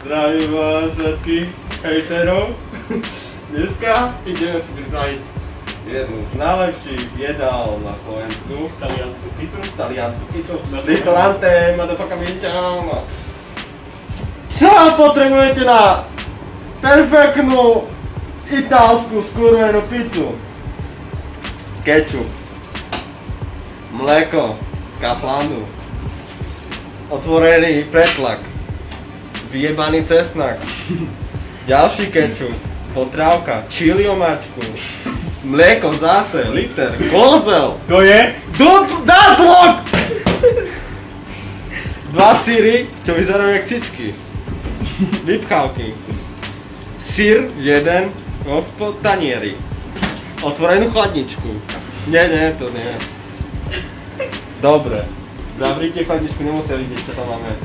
Zdravím vás všetkých hejterov. Dneska ideme si pripraviť jednu z najlepších jedál na Slovensku. Taliansku pizzu. Ristorante, motherfucker Minciano. Čo potrebujete na perfektnú italskú skurvenú pizzu? Kečup, mléko z Kauflandu, otvorený pretlak, vyjebaný cesnak, ďalší kečup, potrávka, čili omáčku, mlieko zase, liter, kozel. To je? Dátlok! 2 syry, čo vyzerajú jak cicky. Vypchávky. Syr, jeden, v tanieri. Otvorenú chladničku. Nie, to nie. Dobre. Zavrite chladničku, nemusia vidieť, čo tam máme.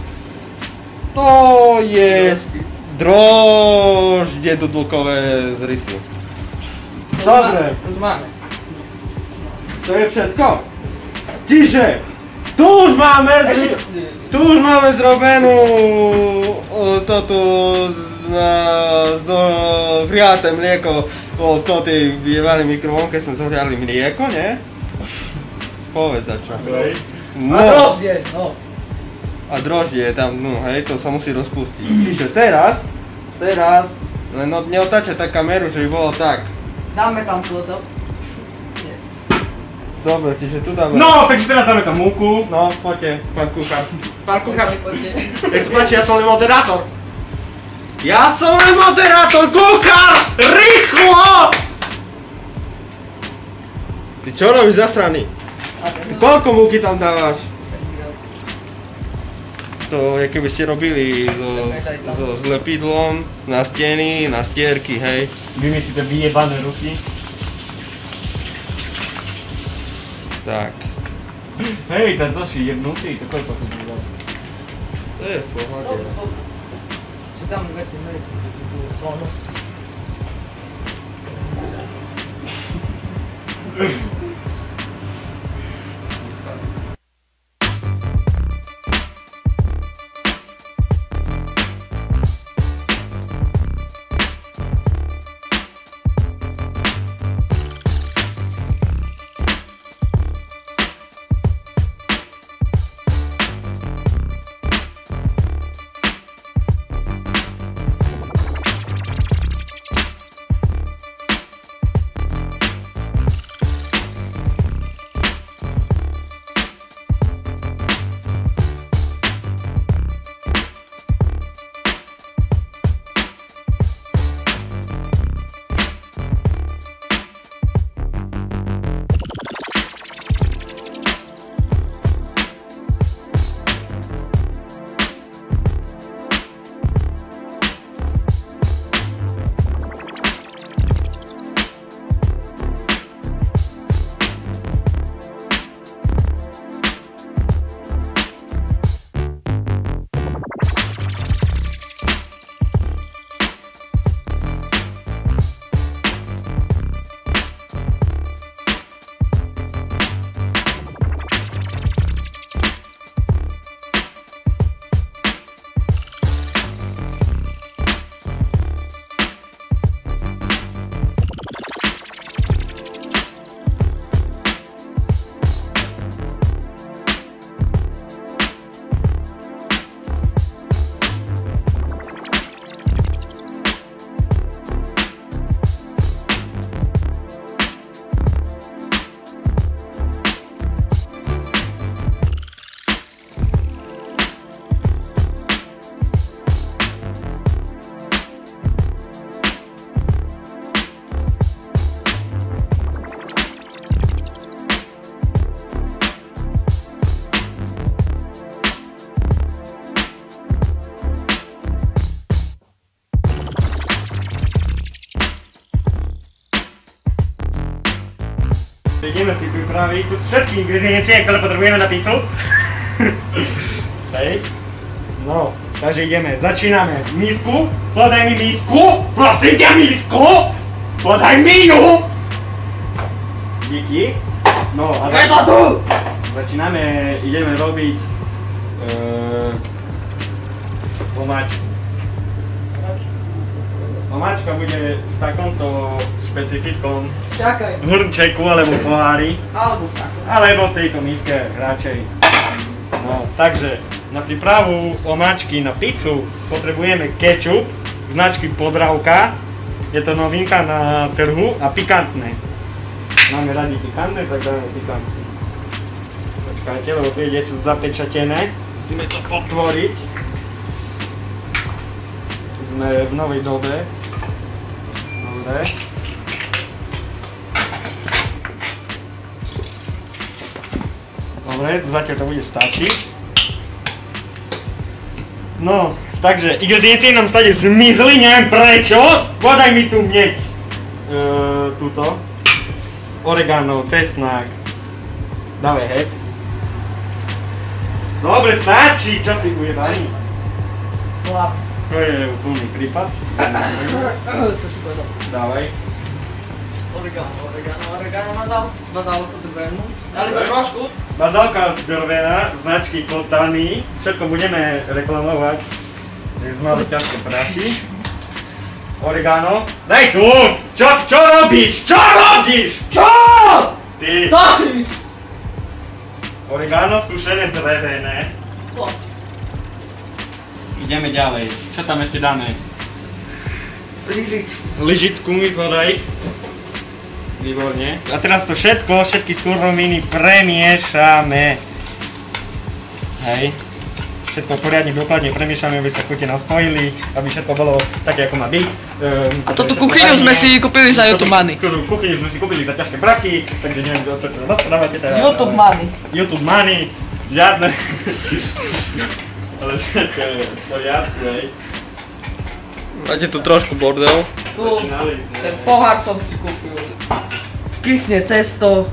To je droždie dudulkové z rysu. Dobre. Už máme. To je všetko. Čiže tu už máme zrobenú toto zohriaté mlieko v tej vyjevanej mikrovlnke sme zohriali mlieko, nie? Povedz začo. A droždie, no. A droždie je tam, no hej, to sa musí rozpustiť. Čiže teraz, len neotáčaj tak kameru, že by bolo tak. Dáme tam close-up. Dobre, čiže tu dáme... No, takže teraz dáme tam múku. No, poďte, pán kuchár. Pán kuchár, nech sa páči, ja som len moderátor. Ja som len moderátor, kuchár! Rýchlo! Ty čo robíš zasraný? Koľko múky tam dávaš? To je keby ste robili s lepidlom na steny, na stierky, hej. Vymyslíte vyjebané ruky. Tak. Hej, ten Zoši je vnúci, to koľko som povedal? To je v pohode. Čo tam veci mali? Ideme si pripraviť všetky ingrediencie, ktoré potrebujeme na pizzu. Hej. No, takže ideme, začíname. Misku, podaj mi misku, prosím ťa misku, podaj mi ju. Díky. No a začíname, ideme robiť omáčku. Omáčka bude v takomto špecifickom Čakaj. hrnčeku alebo pohári. Alebo tako. Alebo v tejto miske radšej. No, takže na prípravu omáčky na pizzu potrebujeme kečup značky Podravka. Je to novinka na trhu a pikantné. Máme radi pikantné, tak dáme pikantné. Počkajte, lebo tu je niečo zapečatené. Musíme to otvoriť. Sme v novej dobe. Dobre. Dobre, zatiaľ to bude stačiť. No, takže ingrediencie nám stade zmizli, neviem prečo. Podaj mi tu hneď túto. Oregano, cesnak. Dávaj heď. Dobre, stačí, čo si ujebaný? Chlap. To je úplný prípad. Co si povedal? Dávaj. Oregano, bazálku drvenú. Ale to trošku. Bazálka drvená, značky Kotany. Všetko budeme reklamovať. Takže sme mali ťažké prachy. Oregano. Daj tu! Čo robíš? Čo robíš? Čo? Ty! To si myslíš? Oregano sušené drevené. Poď. Ideme ďalej. Čo tam ešte dáme? Lyžič. Lyžicku mi podaj. Výborne. A teraz to všetky suroviny premiešame. Hej. Všetko poriadne, dokladne premiešame, aby sa chutine spojili, aby všetko bolo také, ako má byť. A túto kuchyňu sme si kúpili za YouTube Money. Kuchyňu sme si kúpili za ťažké braky, takže neviem, o čo rozprávate teraz. YouTube Money. YouTube Money, žiadne. Ale všetko je to jasné, hej. Máte tu trošku bordel. Tu, ten pohár som si kúpil. Kysne cesto,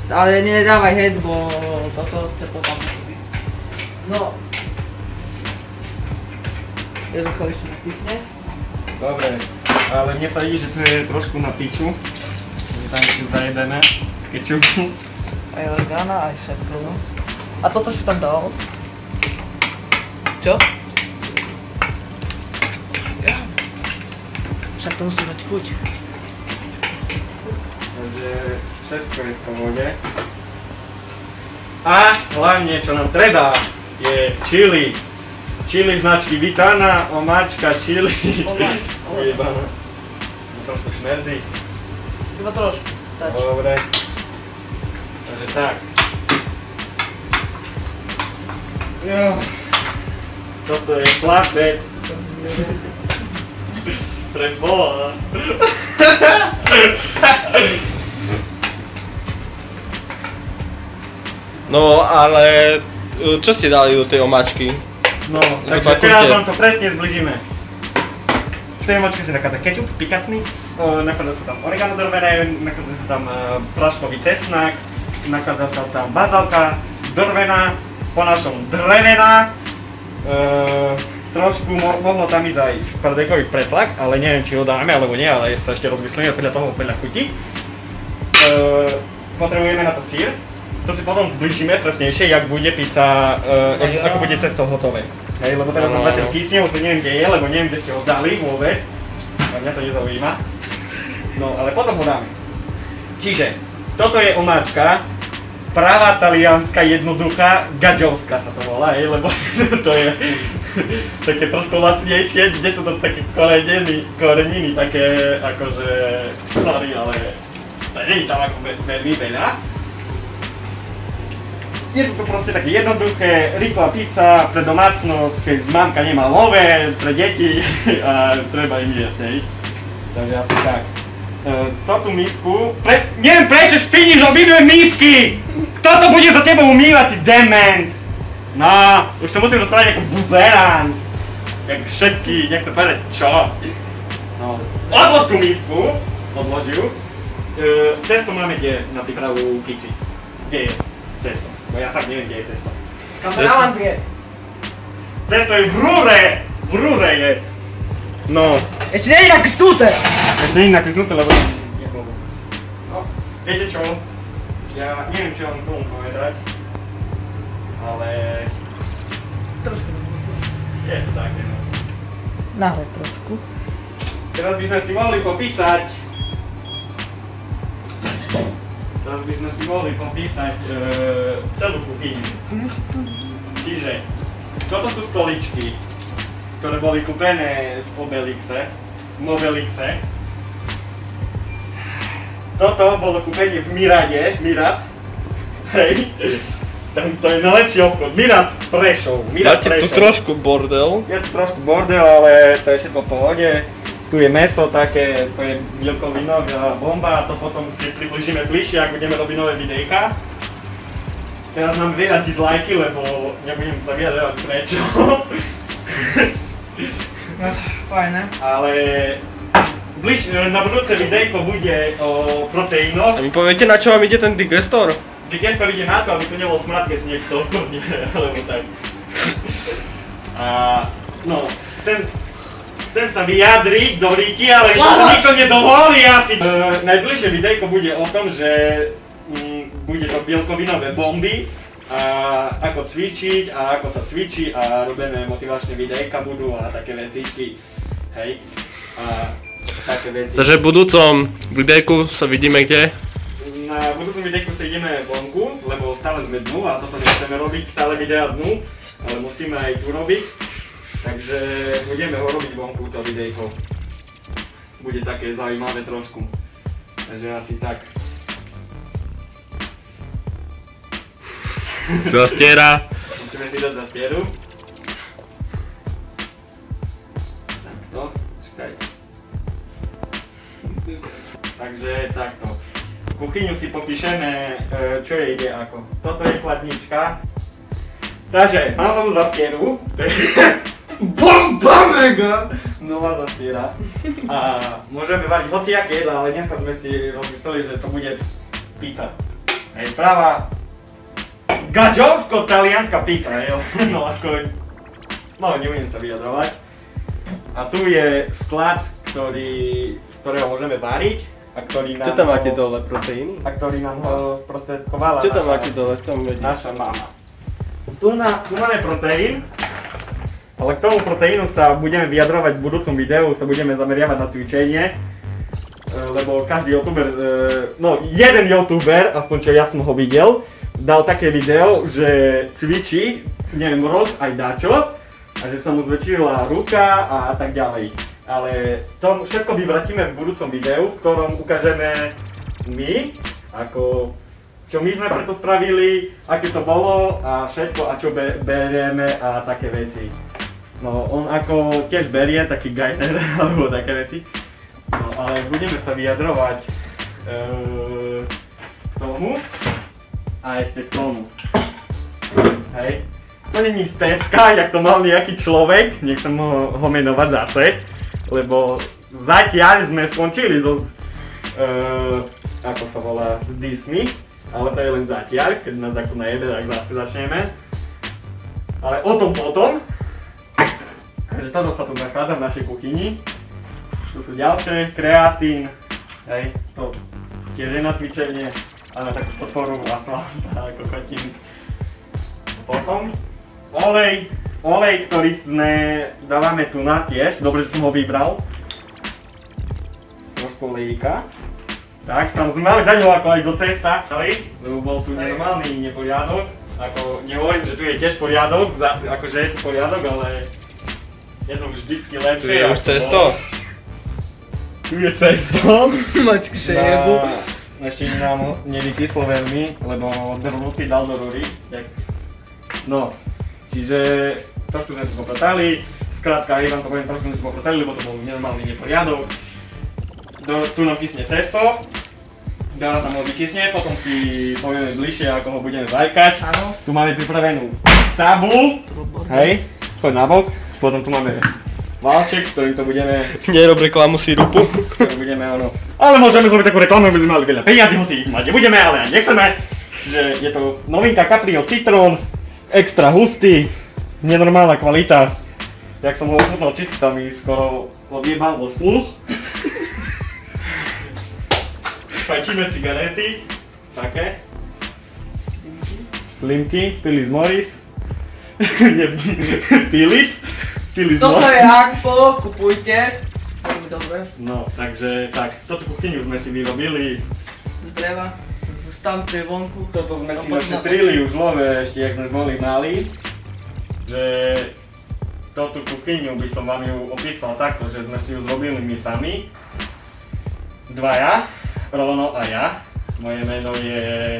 ale nedávaj head, bo toto chce potom byť. No. Je rýchlejšie nakysne. Dobre, ale mne sa vidí, že tu je trošku na piču. Takže tam si zajedeme kečupu. Aj oregana, aj všetko, no. A toto si tam dal? Čo? Však to musí mať chuť. Takže všetko je v pohode. A hlavne, čo nám treba, je chili. Chili značky Vitana, omáčka chili. Ujebana. Trošku šmerdzi. Iba trošku, stačí. Dobre. Takže tak. Toto je chlapec. Preboha. No, ale čo ste dali do tej omáčky? No, takže teraz vám to presne zbližíme. V tej omáčke si nachádza kečup, pikantný, nachádza sa tam oregano drvené, nachádza sa tam praškový cesnak, nachádza sa tam bazálka drvená, po našom drevená, trošku mohlo tam ísť aj pardekový pretlak, ale neviem, či ho dáme alebo nie, ale sa ešte rozmyslíme podľa toho, podľa chuti. Potrebujeme na to sír. To si potom zbližíme presnejšie, jak bude pizza, ako bude cesto hotové. Hej, lebo teraz nám zatiaľ kysne, hoci neviem, kde je, lebo neviem, kde ste ho dali vôbec. A mňa to nezaujíma. No, ale potom ho dáme. Čiže, toto je omáčka. Pravá talianská, jednoduchá, gadžovská sa to volá, hej, lebo to je také trošku lacnejšie, kde sú to také koreniny, také akože, sorry, ale nie je tam ako veľmi veľa. Je to proste také jednoduché, rýchla pizza pre domácnosť, keď mamka nemá love, pre deti a treba im jesť, hej. Takže asi tak. Toto misku, neviem prečo špíniš, obidve misky! Kto to bude za tebou umývať, ty dement? No, už to musím rozprávať ako buzerán. Jak všetky, nechcem povedať čo. No, odlož tú misku, odlož ju. Cesto máme kde na prípravu pici? Kde je cesto? Bo ja fakt neviem, kde je cesto. Kameraman vie. Cesto je v rúre je. No. Ešte nie je nakysnuté. Ešte nie je nakysnuté, lebo nebolo. No, viete čo? Ja neviem, čo vám tomu povedať. Ale... Trošku. Je to také, no. Nahoj trošku. Teraz by sme si mohli popísať celú kuchyňu. Čiže toto sú stoličky, ktoré boli kúpené v Obelixe. Toto bolo kúpenie v Mirat. Hej. To je najlepší obchod. Mirat Prešov. Máte tu trošku bordel. Je tu trošku bordel, ale to je všetko v pohode. Tu je meso také, to je bielkovinová bomba a to potom si približíme bližšie, ak budeme robiť nové videjka. Teraz mám veľa dislajky, lebo nebudem sa vyjadrovať prečo. Fajné. Ale na budúce videjko bude o proteínoch. A mi poviete, na čo vám ide ten digestor? Digestor ide na to, aby tu nebol smrad, keď si niekto odporne, alebo tak. A no, chcem sa vyjadriť do ríti, ale nikto nedovolí asi. Najbližšie videjko bude o tom, že bude to bielkovinové bomby a ako cvičiť a ako sa cvičí a robené motivačné videjka budú a také vecičky. Hej. A také veci. Takže v budúcom videjku sa vidíme kde? Na budúcom videjku sa ideme vonku, lebo stále sme dnu a toto nechceme robiť, stále videa dnu, ale musíme aj tu robiť. Takže budeme ho robiť vonku, to videjko. Bude také zaujímavé trošku. Takže asi tak. Zastiera. Musíme si dať zastieru. Takto, čakaj. Takže takto. Kuchyňu si popíšeme, čo jej ide ako. Toto je chladnička. Takže, mám novú zastieru. Bomba mega! Nová zastiera. A môžeme variť hociaké jedla, ale dneska sme si rozmysleli, že to bude pizza. Hej, práva gaďovsko-talianská pizza, jo. No ako... No, nebudem sa vyjadrovať. A tu je sklad, z ktorého môžeme variť. A ktorý nám Čo tam máte dole, proteíny? A ktorý nám ho sprostredkovala Čo tam máte dole, chcem vedieť? naša mama. Tu máme proteín, ale k tomu proteínu sa budeme vyjadrovať v budúcom videu, sa budeme zameriavať na cvičenie. Lebo každý youtuber, no jeden youtuber, aspoň čo ja som ho videl, dal také video, že cvičí, neviem, rok aj dačo, a že sa mu zväčšila ruka a tak ďalej. Ale to všetko vyvratíme v budúcom videu, v ktorom ukážeme my, čo my sme preto spravili, aké to bolo a všetko a čo berieme a také veci. No on ako tiež berie taký gajner alebo také veci. No ale budeme sa vyjadrovať k tomu a ešte k tomu. Hej. To není z Teska, jak to mal nejaký človek, nechcem ho menovať zase. Lebo zatiaľ sme skončili so, ako sa volá, s dismi, ale to je len zatiaľ, keď nás takto najede, tak zase začneme. Ale o tom potom. Takže toto sa tu nachádza v našej kuchyni. Tu sú ďalšie, kreatín, hej, to tiež je na cvičenie a na takú podporu a svalstva ako chotín. Potom olej, ktorý dávame tu na tiež, dobre, že som ho vybral. Trošku olejka. Tak, tam sme mali dať ho ako aj do cesta, lebo bol tu normálny neporiadok. Ako, nehovorím, že tu je tiež poriadok, akože je tu poriadok, ale je to vždycky lepšie. Tu je už cesto? Tu je cesto. Mačku šejebu. Ešte nám nevykyslo veľmi, lebo drvúky dal do rúry. No. Čiže trošku sme si popratali, skrátka, aj vám to poviem, trošku sme si popratali, lebo to bol normálny neporiadok. Tu nám kysne cesto, teraz nám ho vykysne, potom si povieme bližšie, ako ho budeme vajkať. Áno. Tu máme pripravenú tablu, hej, choď na bok, potom tu máme valček, s ktorým to budeme... Nerob reklamu sirupu. S ktorým budeme ono... Ale môžeme zrobiť takú reklamu, aby sme mali veľa peniazy, hoci ich mať nebudeme, ale ani nechceme. Čiže je to novinka Caprio Citrón. Extra hustý, nenormálna kvalita. Jak som ho ochutnal čistý, tam mi skoro odjebal vo sluch. Fajčíme cigarety, také. Slimky, Philip Morris. Philip Toto je Akpo, kupujte. dobre. No, takže tak, toto kuchyňu sme si vyrobili. Z dreva, z stampy vonku. Toto sme No, si poď na to. našetrili už love, ešte jak sme boli mali. Že toto kuchyňu by som vám ju opísal takto, že sme si ju zrobili my sami. Dvaja, Rono a ja. Moje meno je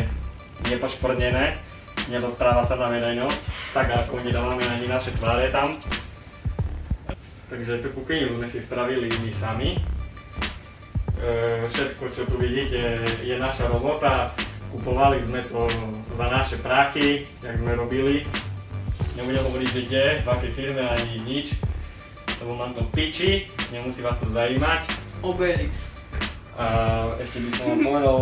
nepoškvrnené, nedostráva sa na verejnosť, tak ako nedávame ani naše tváre tam. Takže tú kuchyňu sme si spravili my sami. Všetko, čo tu vidíte, je naša robota. Kupovali sme to za naše práky, jak sme robili. Nebudem hovoriť, že kde, v akej firme ani nič, lebo mám to piči, nemusí vás to zajímať. Obelix. A ešte by som vám povedal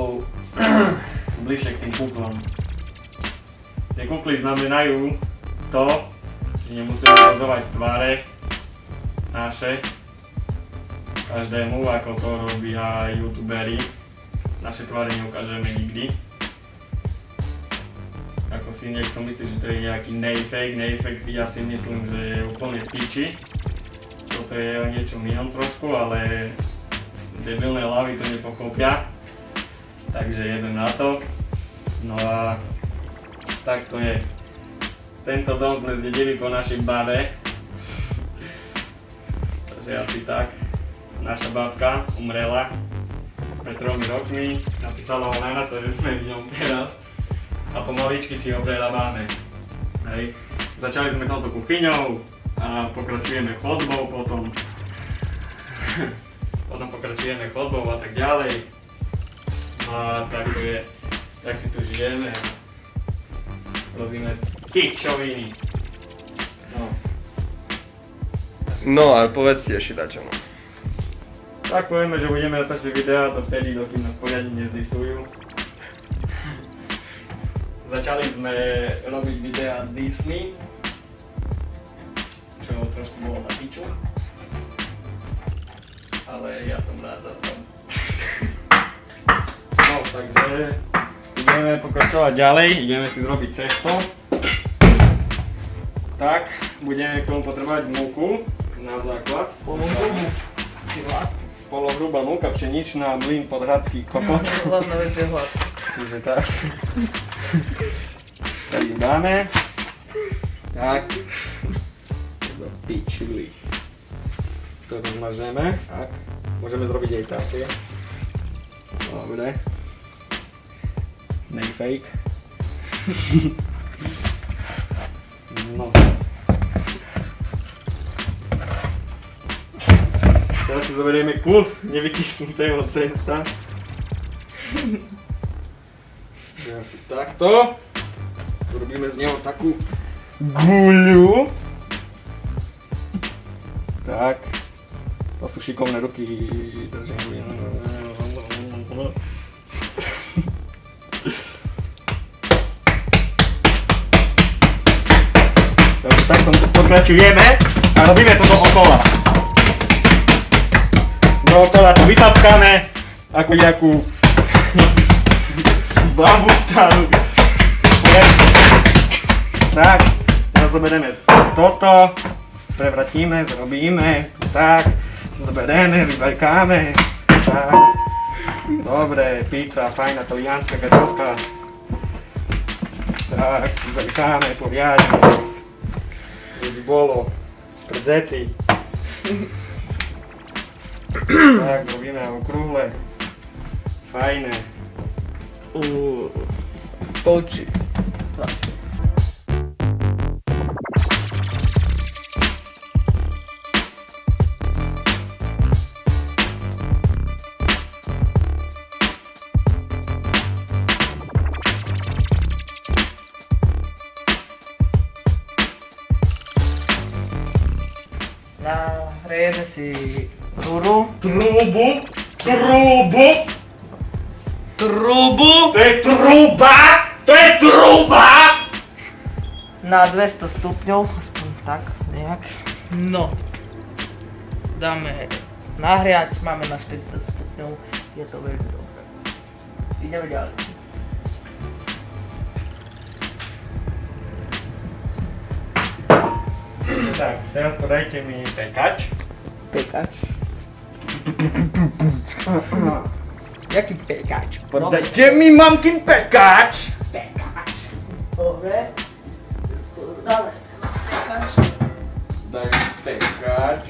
bližšie k tým kuklom. Tie kukly znamenajú to, že nemusíme ukazovať tváre naše každému, ako to robia youtuberi. Naše tváre neukážeme nikdy. Ako si niekto myslí, že to je nejaký nayfake si ja si myslím, že je úplne piči. Toto je o niečom inom trošku, ale debilné hlavy to nepochopia. Takže jeden na to. No a tak to je. Tento dom sme zdedili po našej babe. Takže asi tak. Naša babka umrela pred 3 rokmi. Napísala ho na to, že sme v ňom teraz. A pomaličky si ho prerábame. Hej. Začali sme touto kuchyňou a pokračujeme chodbou potom. Potom pokračujeme chodbou a tak ďalej. A tak to je, tak si tu žijeme a robíme pičoviny. No. No ale povedzte ešte dačo, no. Tak povieme, že budeme natáčať videá do vtedy, dokým nás poriadne nezdisujú. Začali sme robiť videá Disney, čo trošku bolo na piču. Ale ja som rád za to. No, takže ideme pokračovať ďalej, ideme si zrobiť cesto. Tak, budeme k tomu potrebovať múku na základ. Polohrubá múka pšeničná, mlyn podhradský kokot. Hlavná vec je hlad. Čiže tak. Tak ju dáme. Tak. Do pičuli. To rozmažeme. Tak. Môžeme zrobiť aj také. Dobre. Nej fake. No. Teraz si zoberieme kus nevykysnutého cesta. Asi takto. Tu robíme z neho takú guľu. Tak. To sú šikovné ruky. Takže takto pokračujeme a robíme to dookola. Dookola to vytapkáme ako nejakú bambustánu. Tak, teraz zoberieme toto, prevratíme, zrobíme, tak, zoberieme, vyvajkáme, tak, dobre, pizza, fajná, talianská, gačovská, tak, vyvajkáme poriadne, aby bolo pred zeci. Tak, robíme okrúhle, fajné. Pouči. Vlastne. Nahrejeme si rúru. Trubu! Trubu! To je truba! To je truba! Na 200 stupňov, aspoň tak, nejak. No. Dáme nahriať, máme na 40 stupňov, je to veľmi dobré. Ideme ďalej. Tak, teraz podajte mi pekač. Pekač. Jaký pekáč? Podajte mi mamkin pekáč! Pekáč. Dobre. Dobre, pekáč. Daj pekáč.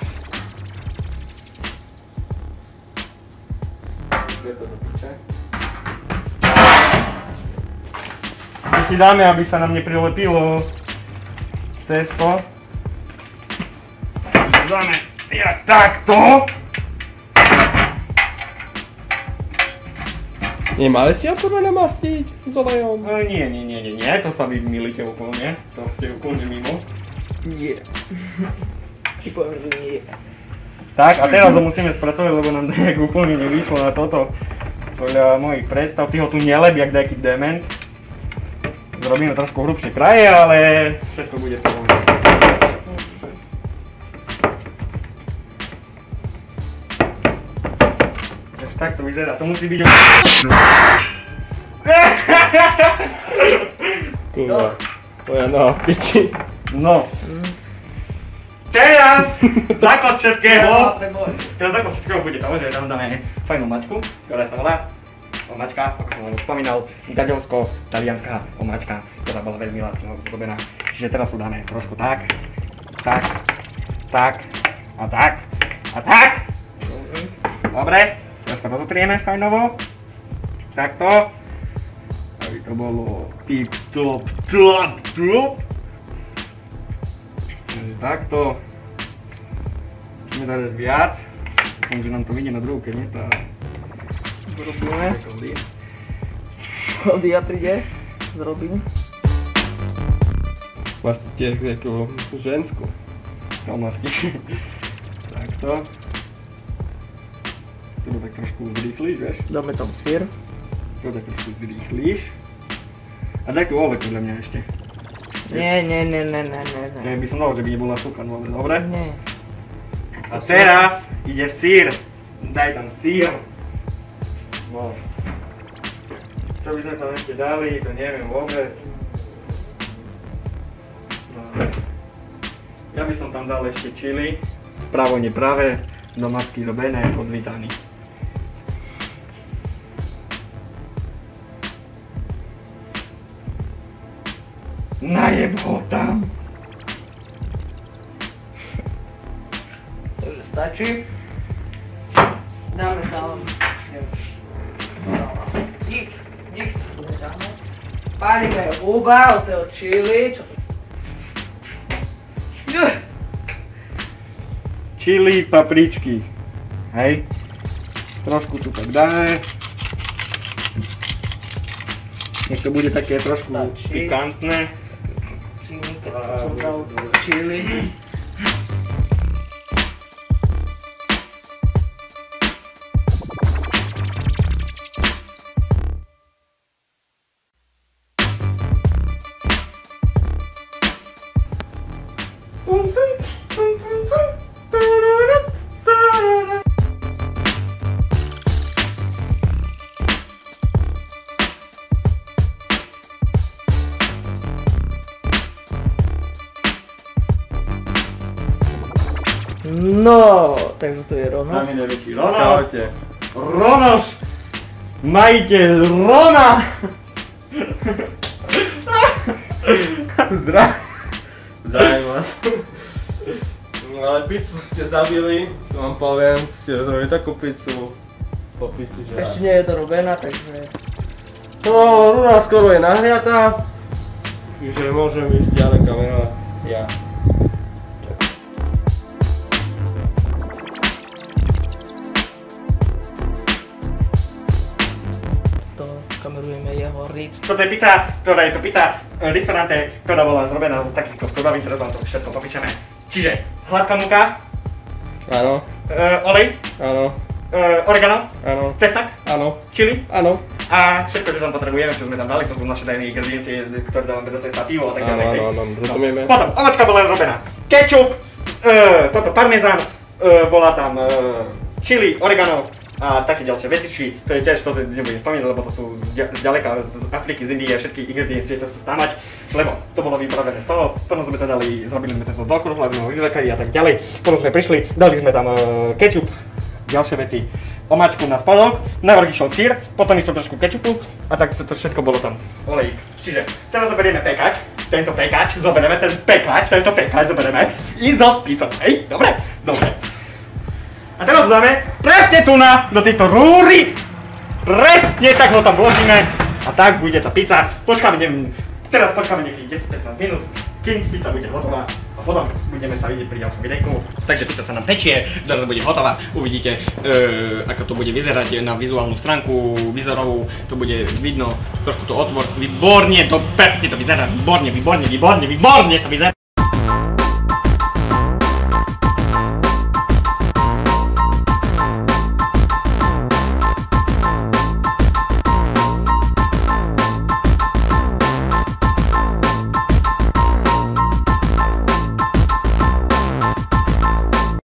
Kde to do piče? My si dáme, aby sa nám neprilepilo cesto. Dáme jak takto. Nemali si ho podľa namastiť s olejom? Nie, to sa vy milíte úplne. To ste úplne mimo. Nie. Ti poviem, že nie. Tak, a teraz ho musíme spracovať, lebo nám nejak úplne nevyšlo na toto. Podľa mojich predstav, ty ho tu neleb, jak nejaký dement. Zrobíme trošku hrubšie kraje, ale všetko bude pohľadné. Tak to vyzerá, to musí byť... Kurva. Moja noha v piči. No. Teraz základ všetkého. Teraz základ všetkého bude to, že tam dáme fajnú mačku, ktorá sa volá omačka, ako som už spomínal, itaďovsko-talianská omačka, ktorá bola veľmi lacno zrobená. Čiže teraz tu dáme trošku tak, tak, tak a tak a tak. Dobre. Teraz to rozotrieme fajnovo. Takto. Aby to bolo tip top top top. Takto. Musíme dať viac. Dúfam, že nám to vidie na druhú, keď nie to robíme. Dia príde, zrobím. Vlastne tiež nejakú žensku. Tam vlastne. Takto. To tak trošku zrýchlíš, vieš? Dáme tam syr. To tak trošku zrýchlíš. A daj tu olej podľa mňa ešte. Nie. Ja by som dal, že by nebola suka, dobre? Nie. A teraz ide syr. Daj tam syr. No. Čo by sme tam ešte dali, to neviem vôbec. No. Ja by som tam dal ešte čili. Pravo, nepravé. Domácky robené od Vitány. Najeb ho tam! Takže stačí. Dáme tam... Nič. Pálime huba od toho čili, čo som... Čili, papričky. Hej. Trošku tu tak dáme. Nech to bude také trošku pikantné. Keď som dal čili. No, takže to je Rono. Máme najväčší Rono. Čaute. Ronoš! Majiteľ Rona! Zdravím vás. No ale pizzu ste zabili, to vám poviem, ste zrobili takú pizzu po piči, že... Ešte nie je dorobená, takže... No, runa skoro je nahriatá, takže môžem ísť ďalej kamerovať ja. Kamerujeme jeho rič. Toto je pizza, ktorá je to pizza restaurante, ktorá bola zrobená z takýchto surovín, teraz vám to všetko popíšeme. Čiže hladká múka, Áno, olej, áno, oregano, áno, cesnak, áno, čili áno, a všetko, čo tam potrebujeme, čo sme tam dali, to sú naše tajné ingrediencie, ktoré dávame do cesta, pivo a tak ďalej. áno, rozumieme. Potom omačka bola robená, kečup, toto parmezán, bola tam čili, oregano a také ďalšie vecičky, to je tiež to, že nebudem spomínať, lebo to sú ďaleka z Afriky, z Indie, všetky ingrediencie, to sa stámať, lebo to bolo vypravené z toho, potom sme to dali, zrobili sme to z okrúhla, sme ho vyvekali a tak ďalej, potom sme prišli, dali sme tam kečup, ďalšie veci. Omáčku na spodok, navrch išiel sír, potom išlo trošku kečupu a tak to všetko bolo tam. Olejík. Čiže teraz zoberieme pekač, tento pekač zoberieme i so pizzou, hej? Dobre? Dobre. A teraz dáme presne tu do tejto rúry, presne tak ho tam vložíme a tak bude tá pizza. Počkáme, teraz počkáme nejakých 10-15 minút, kým pizza bude hotová. Potom budeme sa vidieť pri ďalšom videjku. Takže pizza sa nám pečie, teraz bude hotová. Uvidíte, ako to bude vyzerať na vizuálnu stránku výzorovú. To bude vidno, trošku to otvor. Výborne, to pekne to vyzerá. Výborne to vyzerá.